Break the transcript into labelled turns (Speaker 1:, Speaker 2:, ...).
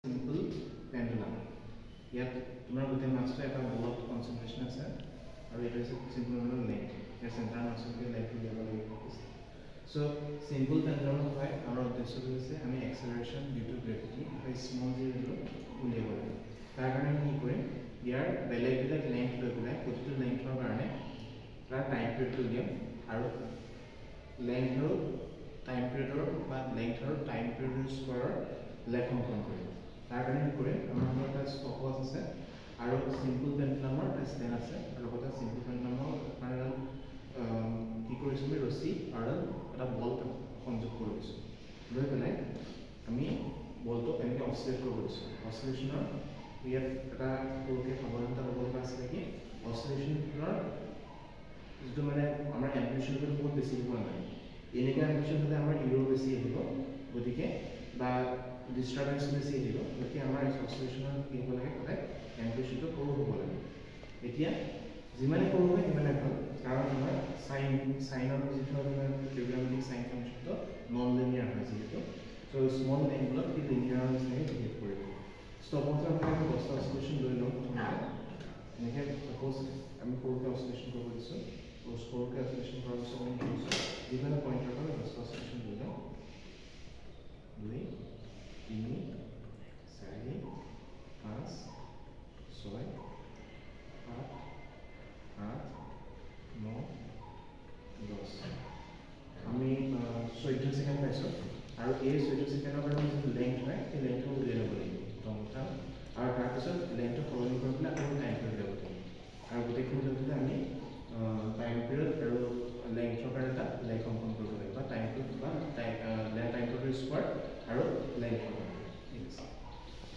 Speaker 1: simple pendulum ইয়াত তোমাৰ গোটেই মাছটো এটা বলত কনচেন্ট্ৰেশ্যন আছে আৰু এটা হৈছে সিম্পল পেন্ডুলাম লেংথ ইয়াৰ চেণ্টাৰ মাছটোকে লেংথ উলিয়াব লাগিব সো সিম্পল পেন্ডুলাম হয় আমাৰ উদ্দেশ্যটো হৈছে আমি এক্সেলাৰেশ্যন ডিউ টু গ্ৰেভিটি বা স্মল জি উলিয়াব লাগিব তাৰ কাৰণে আমি কি কৰিম ইয়াৰ বেলেগ বেলেগ লেংথ লৈ পেলাই প্ৰতিটো লেংথৰ কাৰণে তাৰ টাইম পিৰিয়ডটো উলিয়াম আৰু লেংথ আৰু টাইম পিৰিয়ডৰ বা লেংথ আৰু টাইম পিৰিয়ডৰ স্কোৱাৰৰ লেখ অংকন কৰিম তাৰ কাৰণে কি কৰিম আমাৰ এটা ষ্টপৱাচ আছে আৰু সিম্পল পেন্ডুলামৰ এটা ষ্টেণ্ড আছে আৰু লগতে সিম্পল পেন্ডুলামৰ মানে কি কৰিছোঁ আমি ৰছী আৰু এটা বল সংযোগ কৰি দিছোঁ লৈ পেলাই আমি বলটো এনেকৈ অচিলেট কৰিব দিছোঁ অচিলেশ্যনৰ ইয়াত এটা সৰুকৈ সাৱধানতা ল'ব লগা আছে নেকি অচিলেশ্যনৰ যিটো মানে আমাৰ এম্প্লিটিউডটো বহুত বেছি দিব নালাগে এনেকুৱা এম্প্লিটিউড হ'লে আমাৰ ইৰো বেছি আহিব গতিকে বা ডিষ্টাৰ্বেঞ্চ বেছি আহিব গতিকে আমাৰ অচিলেশ্যনৰ কি হ'ব লাগে সদায় এম্প্লিটিউডটো সৰু হ'ব লাগে এতিয়া যিমানে সৰু হয় সিমানে ভাল কাৰণ আমাৰ চাইনৰ যিটো আপোনাৰ ট্ৰিগোনোমেট্ৰিক চাইন ফাংচনটো নন লিনিয়াৰ হয় যিহেতু চ' স্মল এংগুলত কি লিনিয়াৰ নিচিনাকৈ বিহেভ কৰিব ষ্টপৱাচৰ পৰা আমি 10টা অচিলেশ্যন লৈ লওঁ প্ৰথমতে এনেকৈ ছাপ'জ আমি সৰুকৈ অচিলেশ্যন কৰিব দিছোঁ সৰুকৈ অচিলেশ্যন কৰাৰ পিছত আমি কি কৰিছোঁ যিকোনো পইণ্টৰ পৰা 10টা অচিলেশ্যন লৈ লওঁ 2 3